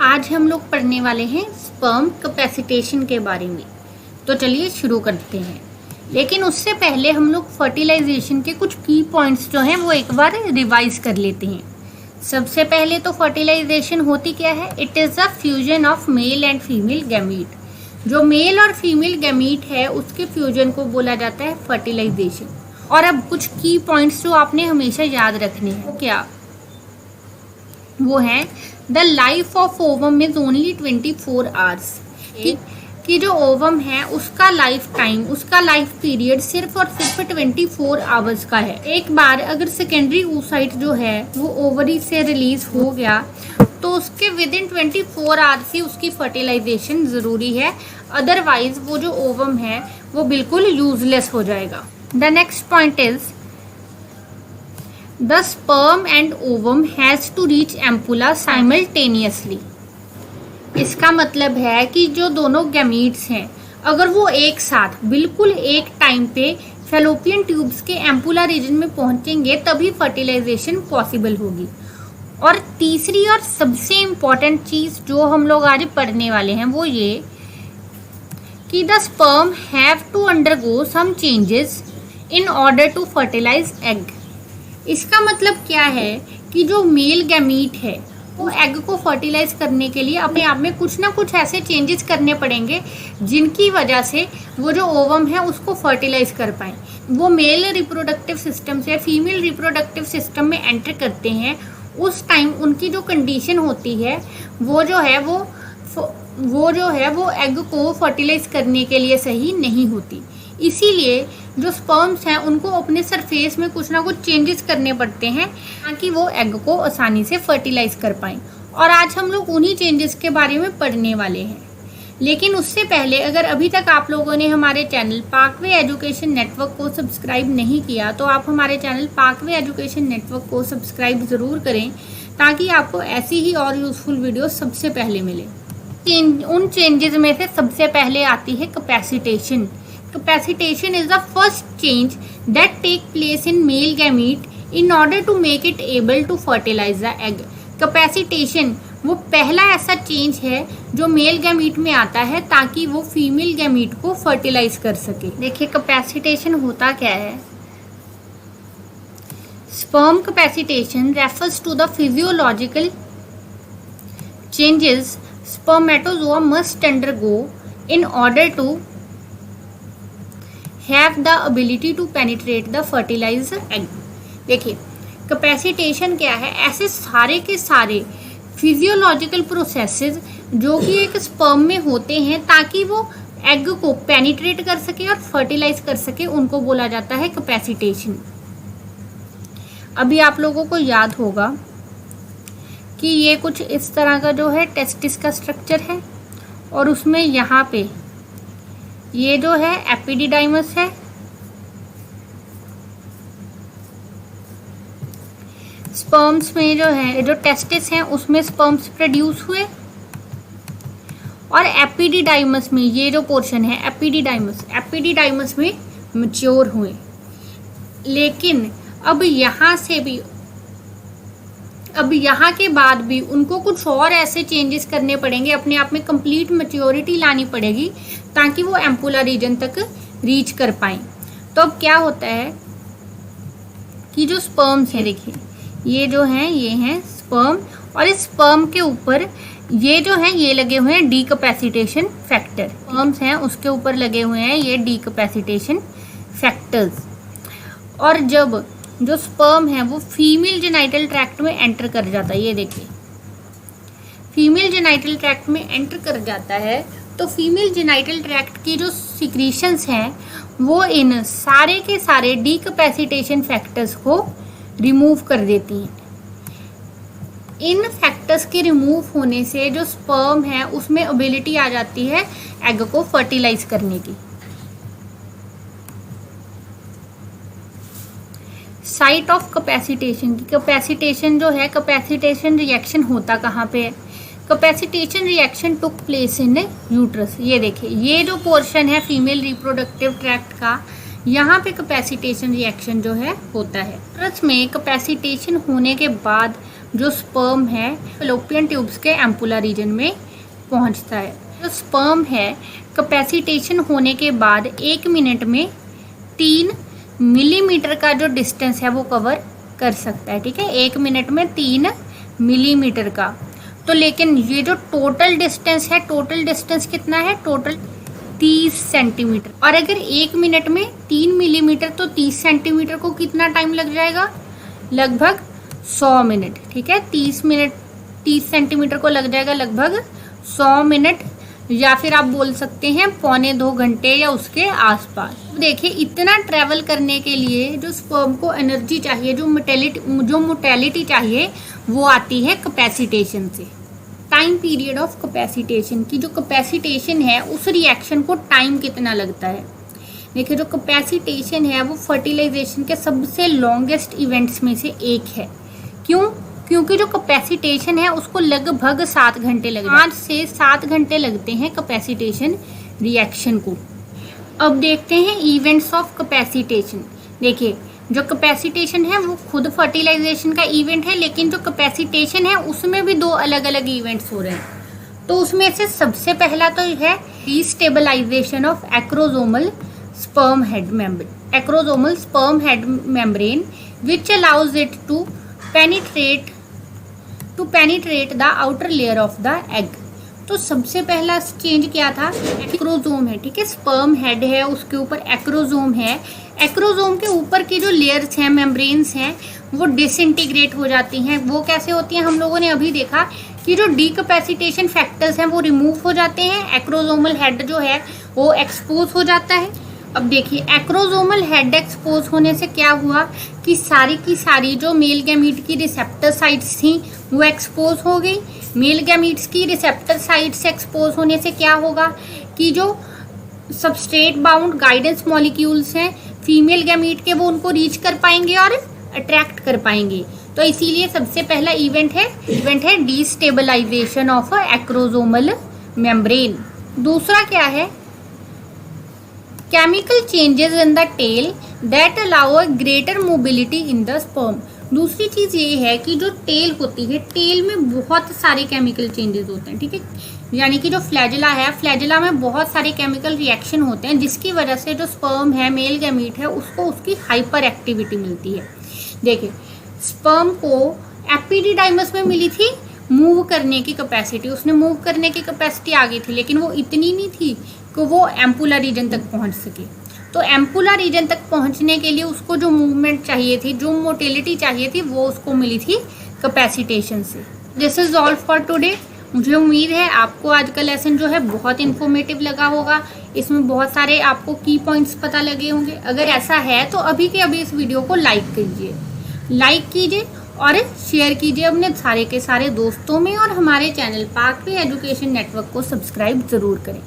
आज हम लोग पढ़ने वाले हैं स्पर्म कैपेसिटेशन के बारे में। तो चलिए शुरू करते हैं। लेकिन उससे पहले हम लोग फर्टिलाइजेशन के कुछ की पॉइंट्स जो हैं वो एक बार रिवाइज कर लेते हैं। सबसे पहले तो फर्टिलाइजेशन होती क्या है? It is the fusion of male and female gamete. जो मेल और फीमेल गैमीट है उसके फ्यूजन को बोला जाता है फर्टिलाइजेशन। और अब कुछ की पॉइंट्स जो आपने हमेशा याद रखने हैं वो क्या? वो है the life of ovum is only 24 hours. कि जो ओवम है उसका लाइफ टाइम, उसका लाइफ पीरियड सिर्फ और सिर्फ 24 आवर्स का है। एक बार अगर सेकेंडरी oocyte जो है वो ओवरी से रिलीज हो गया तो उसके विद इन 24 आवर्स ही उसकी फर्टिलाइजेशन जरूरी है, अदरवाइज वो जो ओवम है वो बिल्कुल यूजलेस हो जाएगा। The next point is the sperm and ovum has to reach ampulla simultaneously. इसका मतलब है कि जो दोनों गैमीट्स हैं अगर वो एक साथ बिल्कुल एक टाइम पे फैलोपियन ट्यूब्स के एम्पुला रीजन में पहुंचेंगे तभी फर्टिलाइजेशन पॉसिबल होगी। और तीसरी और सबसे इम्पॉर्टेंट चीज जो हम लोग आज पढ़ने वाले हैं वो ये कि the sperm have to undergo some changes in order to fertilise egg. इसका मतलब क्या है कि जो मेल गैमीट है वो एग को फर्टिलाइज करने के लिए अपने आप में कुछ ना कुछ ऐसे चेंजेस करने पड़ेंगे जिनकी वजह से वो जो ओवम है उसको फर्टिलाइज कर पाए। वो मेल रिप्रोडक्टिव सिस्टम से फीमेल रिप्रोडक्टिव सिस्टम में एंटर करते हैं, उस टाइम उनकी जो कंडीशन होती है वो जो है वो एग को फर्टिलाइज करने के लिए सही नहीं होती। इसीलिए जो स्पर्म्स हैं उनको अपने सरफेस में कुछ ना कुछ चेंजेस करने पड़ते हैं ताकि वो एग को आसानी से फर्टिलाइज कर पाएं। और आज हम लोग उन्हीं चेंजेस के बारे में पढ़ने वाले हैं। लेकिन उससे पहले अगर अभी तक आप लोगों ने हमारे चैनल पाकवे एजुकेशन नेटवर्क को सब्सक्राइब नहीं किया तो आप हमारे चैनल पाकवे एजुकेशन नेटवर्क को सब्सक्राइब ज़रूर करें ताकि आपको ऐसी ही और यूज़फुल वीडियो सबसे पहले मिले। उन चेंजेस में से सबसे पहले आती है capacitation. Capacitation is the first change that take place in male gamete in order to make it able to fertilize the egg. Capacitation वो पहला ऐसा चेंज है जो मेल गैमीट में आता है ताकि वो फीमेल गैमीट को फर्टिलाइज कर सके। देखिए कैपेसिटेशन होता क्या है। Sperm capacitation refers to the physiological changes spermatozoa must undergo in order to have the ability to penetrate the fertilizer egg। देखिए कैपेसिटेशन क्या है? ऐसे सारे के सारे फिजियोलॉजिकल प्रोसेसेस जो कि एक स्पर्म में होते हैं ताकि वो एग को पेनिट्रेट कर सके और फर्टिलाइज कर सके, उनको बोला जाता है कैपेसिटेशन। अभी आप लोगों को याद होगा कि ये कुछ इस तरह का जो है टेस्टिस का स्ट्रक्चर है और उसमें यहाँ पे ये जो है एपिडिडाइमस है, स्पर्म्स में जो है जो टेस्टिस हैं उसमें स्पर्म्स प्रोड्यूस हुए और एपिडिडाइमस में ये जो पोर्शन है एपिडिडाइमस में मैच्योर हुए। लेकिन अब यहाँ के बाद भी उनको कुछ और ऐसे चेंजेस करने पड़ेंगे, अपने आप में कंप्लीट मैच्योरिटी लानी पड़ेगी ताकि वो एम्पुला रीजन तक रीच कर पाएं। तो अब क्या होता है कि जो स्पर्म्स हैं, देखिए ये जो हैं ये हैं स्पर्म, और इस स्पर्म के ऊपर ये जो हैं ये लगे हुए हैं डीकैपेसिटेशन फैक्टर। स्पर्म्स हैं उसके ऊपर लगे हुए हैं ये डीकैपेसिटेशन फैक्टर्स। और जब जो स्पर्म है वो फीमेल जेनाइटल ट्रैक्ट में एंटर कर जाता है, ये देखिए फीमेल जेनाइटल ट्रैक्ट में एंटर कर जाता है तो फीमेल जेनाइटल ट्रैक्ट की जो सिक्रीशंस हैं वो इन सारे के सारे डीकैपेसिटेशन फैक्टर्स को रिमूव कर देती हैं। इन फैक्टर्स के रिमूव होने से जो स्पर्म है उसमें एबिलिटी आ जाती है एग को फर्टिलाइज करने की। साइट ऑफ कैपेसिटेशन की कैपेसिटेशन जो है, कैपेसिटेशन रिएक्शन होता कहाँ पे है? Capacitation reaction took place in uterus. ये देखिए ये जो पोर्शन है फीमेल रिप्रोडक्टिव ट्रैक्ट का, यहाँ पे कैपेसिटेशन रिएक्शन जो है होता है। यूट्रस में कैपेसिटेशन होने के बाद जो स्पर्म है फैलोपियन ट्यूब्स के एम्पुला रीजन में पहुंचता है। जो स्पर्म है कैपेसिटेशन होने के बाद 1 मिनट में 3 मिलीमीटर का जो डिस्टेंस है वो कवर कर सकता है। ठीक है, 1 मिनट में 3 मिलीमीटर का। तो लेकिन ये जो टोटल डिस्टेंस है, टोटल डिस्टेंस कितना है? Total 30 centimetre. और अगर 1 मिनट में 3 मिलीमीटर तो 30 सेंटीमीटर को कितना टाइम लग जाएगा? लगभग 100 मिनट। ठीक है, 30 सेंटीमीटर को लग जाएगा लगभग 100 मिनट, या फिर आप बोल सकते हैं 1.25 घंटे या उसके आसपास। देखिए, इतना ट्रैवल करने के लिए जो स्पर्म को एनर्जी चाहिए, जो मोटेलिटी चाहिए, वो आती है कैपेसिटेशन से। टाइम पीरियड ऑफ कैपेसिटेशन की जो कैपेसिटेशन है, उस रिएक्शन को टाइम कितना लगता है? देखिए, जो कैपेसिटेशन है वो फर्टिलाइजेशन के सबसे लॉन्गेस्ट इवेंट्स में से एक है। क्यों? क्योंकि जो कैपेसिटेशन है उसको लगभग 7 घंटे लगते हैं, 5 से 7 घंटे लगते हैं कैपेसिटेशन रिएक्शन को। अब देखते हैं इवेंट्स ऑफ कैपेसिटेशन। देखिए, जो कैपेसिटेशन है वो खुद फर्टिलाइजेशन का इवेंट है, लेकिन जो कैपेसिटेशन है उसमें भी 2 अलग अलग इवेंट्स हो रहे हैं। तो उसमें से सबसे पहला तो है destabilisation of acrosomal sperm head membrane, acrosomal sperm head membrane which allows it to penetrate the outer layer of the egg. तो सबसे पहला चेंज क्या था? एक्रोसोम है। ठीक है, स्पर्म हेड है, उसके ऊपर एक्रोसोम है। एक्रोसोम के ऊपर की जो लेयर्स हैं, मेम्ब्रेन्स हैं, वो डिसइंटीग्रेट हो जाती हैं। वो कैसे होती हैं? हम लोगों ने अभी देखा कि जो डीकैपेसिटेशन फैक्टर्स हैं वो रिमूव हो जाते हैं, एक्रोसोमल हेड जो है वो एक्सपोज हो जाता है। अब देखिए, एक्रोसोमल हेड एक्सपोज होने से क्या हुआ कि सारी की सारी जो मेल गैमीट की रिसेप्टर साइट्स थी वो एक्सपोज हो गई। मेल गैमीट्स की रिसेप्टर साइट्स एक्सपोज होने से क्या होगा कि जो सबस्ट्रेट बाउंड गाइडेंस मॉलिक्यूल्स हैं फीमेल गैमीट के, वो उनको रीच कर पाएंगे और अट्रैक्ट कर पाएंगे। तो इसीलिए सबसे पहला इवेंट है डिस्टेबलाइजेशन ऑफ एक्रोसोमल मेम्ब्रेन। दूसरा क्या है? Chemical changes in the tail that allow a greater mobility in the sperm. दूसरी चीज ये है कि जो टेल होती है, टेल में बहुत सारे केमिकल चेंजेस होते हैं। ठीक है, यानी कि जो फ्लैजिला है, फ्लैजिला में बहुत सारे केमिकल रिएक्शन होते हैं, जिसकी वजह से जो स्पर्म है, मेल गैमीट है, उसको उसकी हाइपर एक्टिविटी मिलती है। देखिए, स्पर्म को एपिडिडाइमस में मिली थी मूव करने की कैपेसिटी, उसने मूव करने की कैपेसिटी आ गई थी, लेकिन वो इतनी नहीं थी कि वो एम्पुला रीजन तक पहुंच सके। तो एम्पुला रीजन तक पहुंचने के लिए उसको जो मूवमेंट चाहिए थी, जो मोटिलिटी चाहिए थी, वो उसको मिली थी कैपेसिटेशन से। This is all for today. मुझे उम्मीद है आपको आज का लेसन जो है बहुत इन्फॉर्मेटिव लगा होगा। इसमें बहुत सारे आपको की पॉइंट्स पता लगे होंगे। अगर ऐसा है तो अभी के अभी इस वीडियो को लाइक कीजिए और शेयर कीजिए अपने सारे के सारे दोस्तों में, और हमारे चैनल पाथवे एजुकेशन नेटवर्क को सब्सक्राइब जरूर करें।